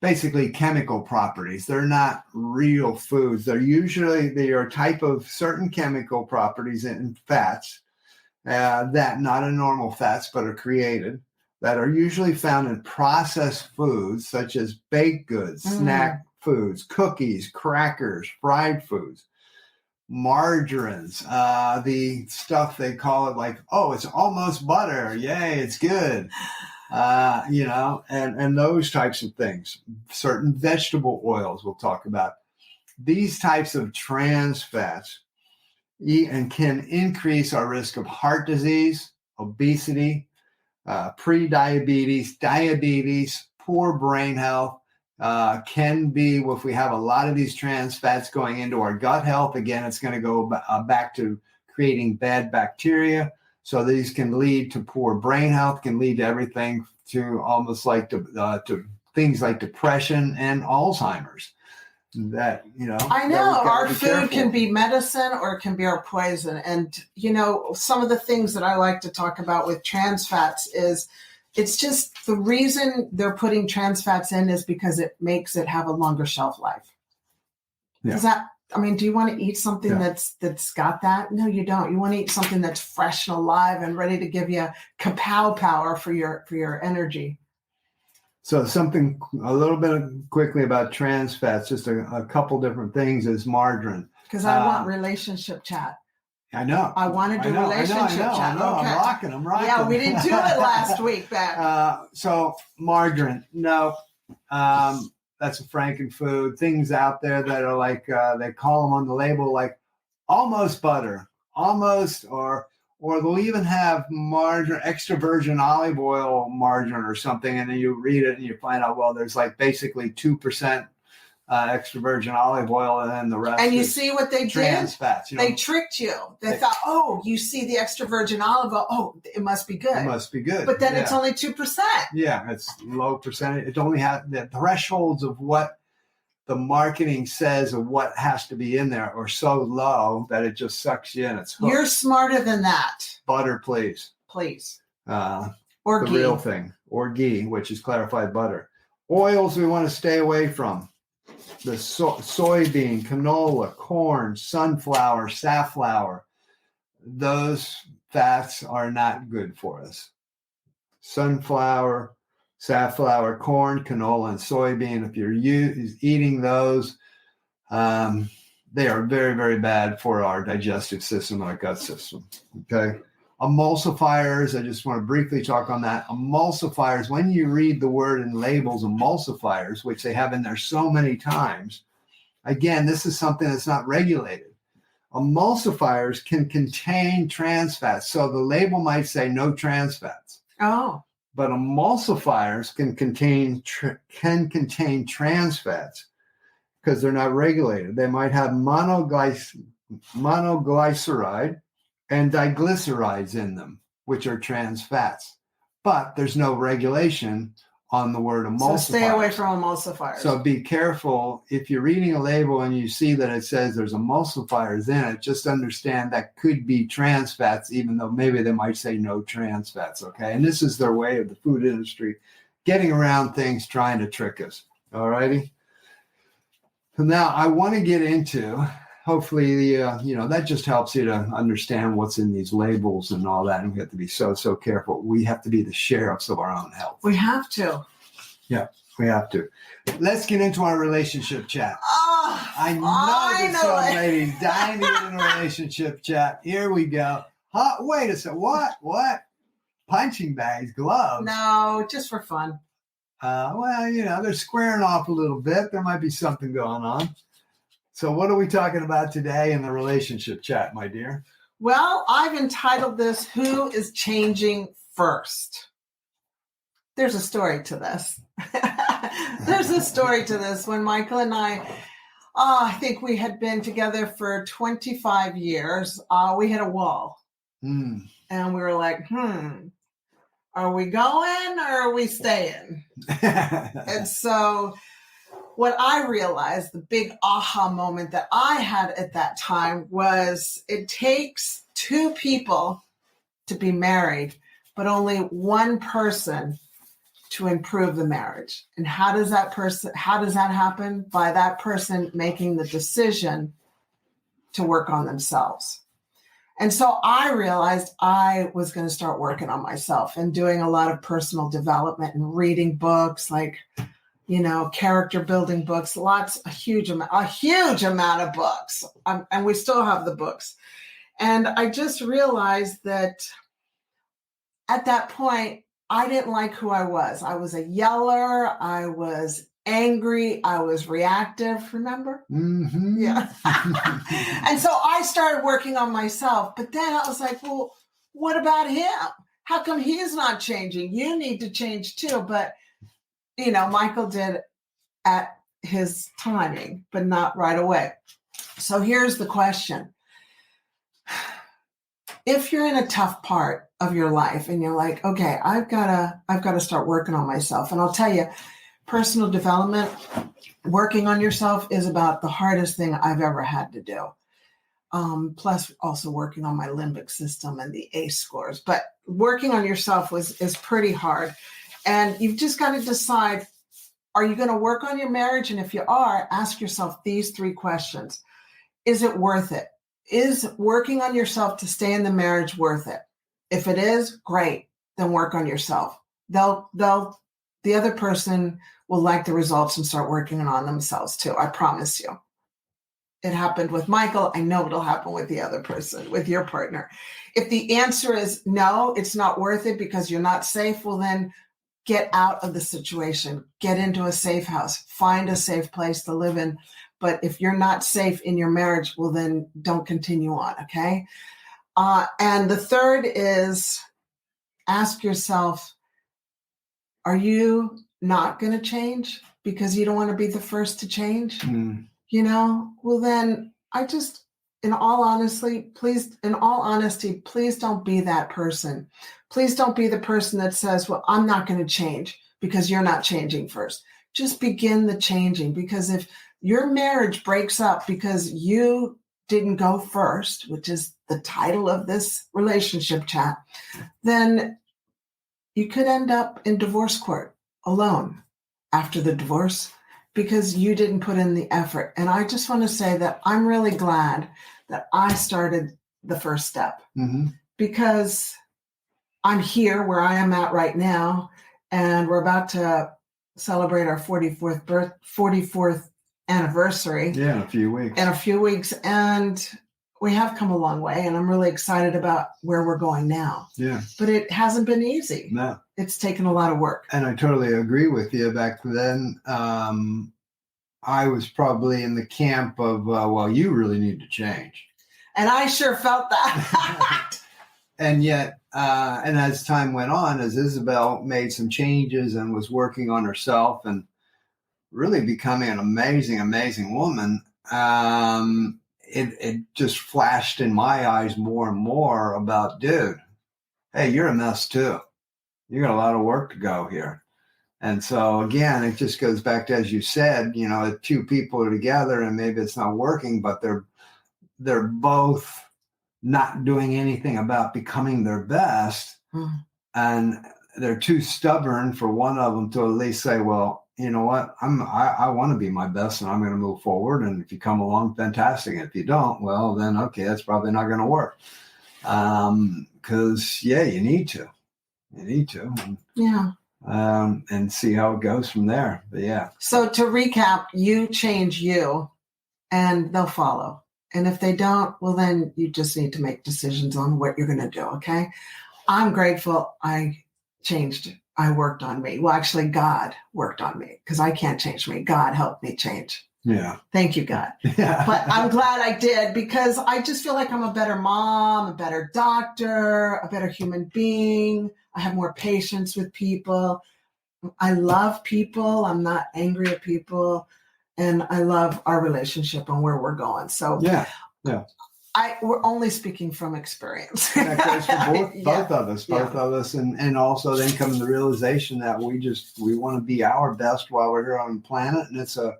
Speaker 2: basically chemical properties. They're not real foods. They are a type of certain chemical properties in fats that not in normal fats, but are created, that are usually found in processed foods such as baked goods, snack foods, cookies, crackers, fried foods, margarines, the stuff they call it like, oh, it's almost butter. Yay, it's good. And those types of things. Certain vegetable oils we'll talk about. These types of trans fats can increase our risk of heart disease, obesity, pre-diabetes, diabetes, poor brain health, can be, if we have a lot of these trans fats going into our gut health, again, it's going to go back to creating bad bacteria. So these can lead to poor brain health, can lead to everything to almost like to things like depression and Alzheimer's.
Speaker 1: I know our food can be medicine or it can be our poison. And, some of the things that I like to talk about with trans fats is it's just the reason they're putting trans fats in is because it makes it have a longer shelf life. Yeah. Do you want to eat something that's got that? No, you don't. You want to eat something that's fresh and alive and ready to give you kapow power for your energy.
Speaker 2: So something a little bit quickly about trans fats, just a couple different things is margarine.
Speaker 1: Because I want relationship chat.
Speaker 2: I know.
Speaker 1: I want to do relationship chat.
Speaker 2: I know. Okay. I'm rocking.
Speaker 1: Yeah, we didn't do it last week, back.
Speaker 2: So margarine, no. That's a frankenfood. Things out there that are like, they call them on the label like almost butter, almost, or they'll even have margarine, extra virgin olive oil margarine or something. And then you read it and you find out, well, there's like basically 2% extra virgin olive oil, and then the rest.
Speaker 1: And you see what they
Speaker 2: trans
Speaker 1: did?
Speaker 2: Fats.
Speaker 1: They tricked you. They thought, oh, you see the extra virgin olive oil. Oh, it must be good.
Speaker 2: It must be good.
Speaker 1: But then it's only 2%.
Speaker 2: Yeah, it's low percentage. It only has the thresholds of what the marketing says of what has to be in there are so low that it just sucks you in. It's hooked.
Speaker 1: You're smarter than that.
Speaker 2: Butter, please.
Speaker 1: Please.
Speaker 2: Or
Speaker 1: the
Speaker 2: ghee. Real thing. Or ghee, which is clarified butter. Oils we want to stay away from. The soybean, canola, corn, sunflower, safflower. Those fats are not good for us. Sunflower, safflower, corn, canola, and soybean. If you're eating those, they are very, very bad for our digestive system and our gut system. Okay. Emulsifiers, I just want to briefly talk on that. Emulsifiers, when you read the word in labels, emulsifiers, which they have in there so many times, again, this is something that's not regulated. Emulsifiers can contain trans fats. So the label might say no trans fats.
Speaker 1: Oh.
Speaker 2: But emulsifiers can contain trans fats because they're not regulated. They might have monoglyceride and diglycerides in them, which are trans fats. But there's no regulation on the word emulsifier.
Speaker 1: So stay away from emulsifiers.
Speaker 2: So be careful. If you're reading a label and you see that it says there's emulsifiers in it, just understand that could be trans fats, even though maybe they might say no trans fats, okay? And this is their way of the food industry getting around things, trying to trick us, all righty? So now I want to get into... Hopefully, that just helps you to understand what's in these labels and all that. And we have to be so careful. We have to be the sheriffs of our own health.
Speaker 1: We have to.
Speaker 2: Yeah. We have to. Let's get into our relationship chat.
Speaker 1: Oh,
Speaker 2: I know there's some ladies dying to get in a relationship chat. Here we go. Wait a second. What? Punching bags, gloves?
Speaker 1: No, just for fun.
Speaker 2: Well, they're squaring off a little bit. There might be something going on. So what are we talking about today in the relationship chat, my dear?
Speaker 1: Well, I've entitled this, Who is Changing First? There's a story to this. There's a story to this. When Michael and I think we had been together for 25 years, we hit a wall. And we were like, are we going or are we staying? And so what I realized, the big aha moment that I had at that time was it takes two people to be married, but only one person to improve the marriage. And how does that happen? By that person making the decision to work on themselves. And so I realized I was going to start working on myself and doing a lot of personal development and reading books, like, character building books, a huge amount of books. And we still have the books. And I just realized that at that point, I didn't like who I was. I was a yeller. I was angry. I was reactive. Remember?
Speaker 2: Mm-hmm.
Speaker 1: Yeah. And so I started working on myself. But then I was like, well, what about him? How come he's not changing? You need to change too. But, Michael did at his timing, but not right away. So here's the question. If you're in a tough part of your life and you're like, okay, I've got to start working on myself. And I'll tell you, personal development, working on yourself is about the hardest thing I've ever had to do. Plus also working on my limbic system and the ACE scores. But working on yourself is pretty hard. And you've just got to decide, are you going to work on your marriage? And if you are, ask yourself these 3 questions. Is it worth it? Is working on yourself to stay in the marriage worth it? If it is, great. Then work on yourself. The other person will like the results and start working on themselves too. I promise you. It happened with Michael. I know it'll happen with the other person, with your partner. If the answer is no, it's not worth it because you're not safe, well then get out of the situation. Get into a safe house. Find a safe place to live in. But if you're not safe in your marriage, well, then don't continue on, okay? And the third is ask yourself, are you not going to change because you don't want to be the first to change? Well, then in all honesty, please don't be that person. Please don't be the person that says, well, I'm not going to change because you're not changing first. Just begin the changing, because if your marriage breaks up because you didn't go first, which is the title of this relationship chat, then you could end up in divorce court alone after the divorce because you didn't put in the effort. And I just want to say that I'm really glad that I started the first step, because I'm here where I am at right now, and we're about to celebrate our 44th anniversary.
Speaker 2: Yeah, in a few weeks.
Speaker 1: And we have come a long way, and I'm really excited about where we're going now.
Speaker 2: Yeah.
Speaker 1: But it hasn't been easy.
Speaker 2: No.
Speaker 1: It's taken a lot of work.
Speaker 2: And I totally agree with you. Back then, I was probably in the camp of, well, you really need to change.
Speaker 1: And I sure felt that.
Speaker 2: And yet, and as time went on, as Isabel made some changes and was working on herself and really becoming an amazing, amazing woman, it just flashed in my eyes more and more about, dude, hey, you're a mess too. You got a lot of work to go here. And so again, it just goes back to, as you said, if 2 people are together and maybe it's not working, but they're both not doing anything about becoming their best. And they're too stubborn for one of them to at least say, well, you know what, I want to be my best and I'm going to move forward. And if you come along, fantastic. If you don't, well, then, okay, that's probably not going to work. Because, you need to. You need to.
Speaker 1: Yeah.
Speaker 2: and see how it goes from there. But yeah.
Speaker 1: So to recap, you change you and they'll follow. And if they don't, well, then you just need to make decisions on what you're going to do. Okay. I'm grateful I changed. I worked on me. Well, actually, God worked on me because I can't change me. God helped me change.
Speaker 2: Yeah.
Speaker 1: Thank you, God.
Speaker 2: Yeah.
Speaker 1: But I'm glad I did because I just feel like I'm a better mom, a better doctor, a better human being. I have more patience with people. I love people. I'm not angry at people. And I love our relationship and where we're going. So
Speaker 2: yeah.
Speaker 1: We're only speaking from experience.
Speaker 2: That goes for both of us. And also then comes the realization that we want to be our best while we're here on the planet. And it's a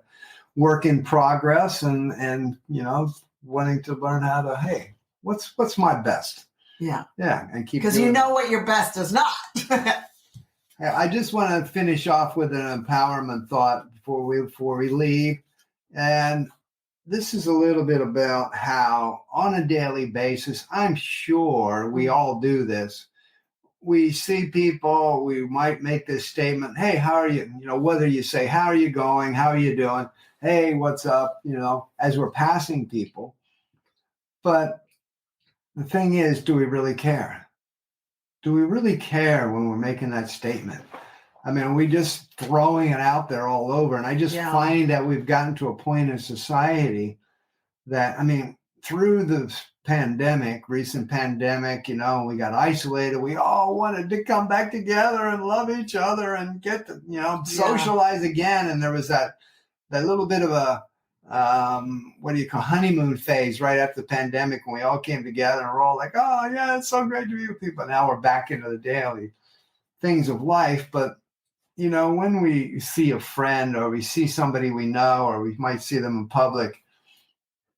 Speaker 2: work in progress and wanting to learn how to, hey, what's my best?
Speaker 1: Yeah.
Speaker 2: Yeah. And keep,
Speaker 1: because you know what your best is not.
Speaker 2: I just want to finish off with an empowerment thought before we leave. And this is a little bit about how on a daily basis, I'm sure we all do this. We see people, we might make this statement, hey, how are you? Whether you say, how are you going? How are you doing? Hey, what's up? As we're passing people. But the thing is, do we really care? Do we really care when we're making that statement? I mean, are we just throwing it out there all over? And I just find that we've gotten to a point in society that, through the recent pandemic, we got isolated. We all wanted to come back together and love each other and get to, socialize again. And there was that little bit of a, honeymoon phase right after the pandemic when we all came together and we're all like, oh yeah, it's so great to be with people. Now we're back into the daily things of life. But, when we see a friend or we see somebody we know, or we might see them in public,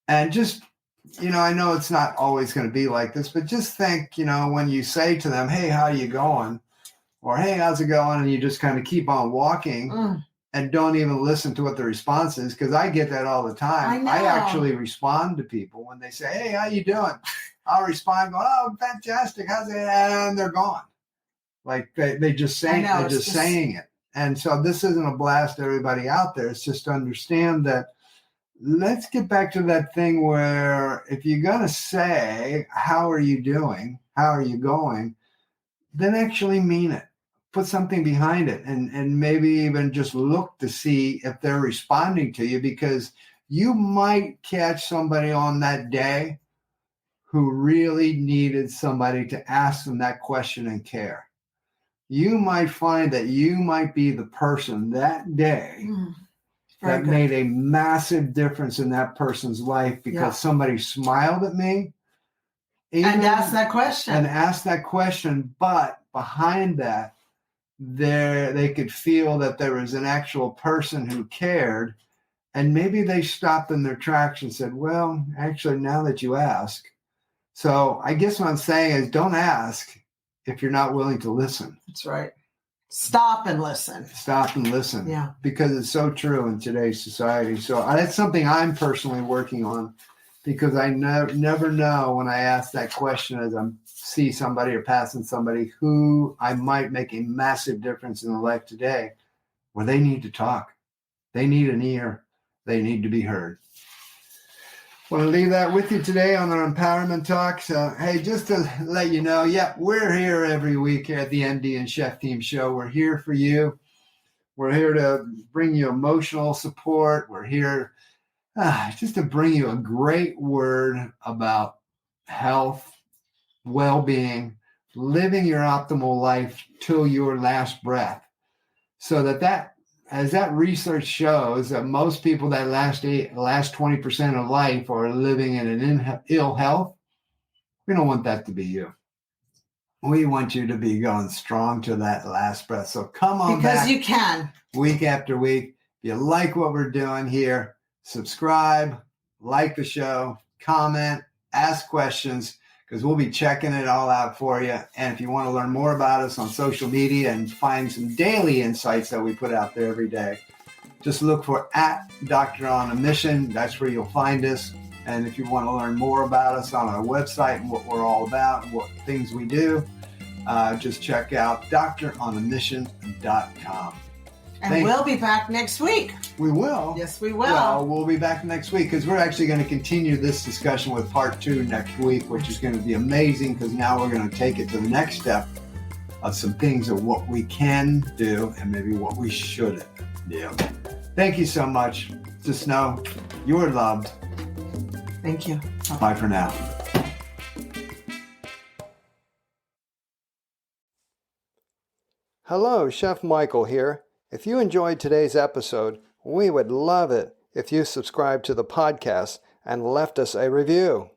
Speaker 2: and just, I know it's not always going to be like this, but just think, when you say to them, hey, how are you going? Or, hey, how's it going? And you just kind of keep on walking and don't even listen to what the response is. Because I get that all the time. I actually respond to people when they say, hey, how you doing? I'll respond going, oh, fantastic. How's it? And they're gone. Like they just say, they're just saying it. And so this isn't a blast to everybody out there. It's just to understand that let's get back to that thing where if you're going to say, how are you doing? How are you going? Then actually mean it. Put something behind it and maybe even just look to see if they're responding to you, because you might catch somebody on that day who really needed somebody to ask them that question and care. You might find that you might be the person that day that made a massive difference in that person's life because somebody smiled at me.
Speaker 1: And asked that question.
Speaker 2: But behind that, they could feel that there was an actual person who cared. And maybe they stopped in their tracks and said, well, actually, now that you ask. So I guess what I'm saying is don't ask if you're not willing to listen.
Speaker 1: That's right. Stop and listen.
Speaker 2: Yeah. Because it's so true in today's society. So that's something I'm personally working on, because I never know when I ask that question as I see somebody or passing somebody who I might make a massive difference in their life today, where they need to talk. They need an ear. They need to be heard. Want to leave that with you today on our Empowerment Talk. So, hey, just to let you know, we're here every week here at the MD and Chef Team Show. We're here for you. We're here to bring you emotional support. We're here just to bring you a great word about health, well-being, living your optimal life till your last breath. So that as that research shows, that most people that last 20% of life are living in an ill health. We don't want that to be you. We want you to be going strong to that last breath. So come on
Speaker 1: because
Speaker 2: back.
Speaker 1: You can.
Speaker 2: Week after week. If you like what we're doing here, subscribe, like the show, comment, ask questions, because we'll be checking it all out for you. And if you want to learn more about us on social media and find some daily insights that we put out there every day, just look for @Doctor on a Mission. That's where you'll find us. And if you want to learn more about us on our website and what we're all about and what things we do, just check out doctoronamission.com.
Speaker 1: And we'll be back next week.
Speaker 2: We will.
Speaker 1: Yes, we will.
Speaker 2: Well, we'll be back next week because we're actually going to continue this discussion with part 2 next week, which is going to be amazing because now we're going to take it to the next step of some things of what we can do and maybe what we shouldn't do. Thank you so much. Just know you're loved.
Speaker 1: Thank you.
Speaker 2: Bye for now. Hello, Chef Michael here. If you enjoyed today's episode, we would love it if you subscribed to the podcast and left us a review.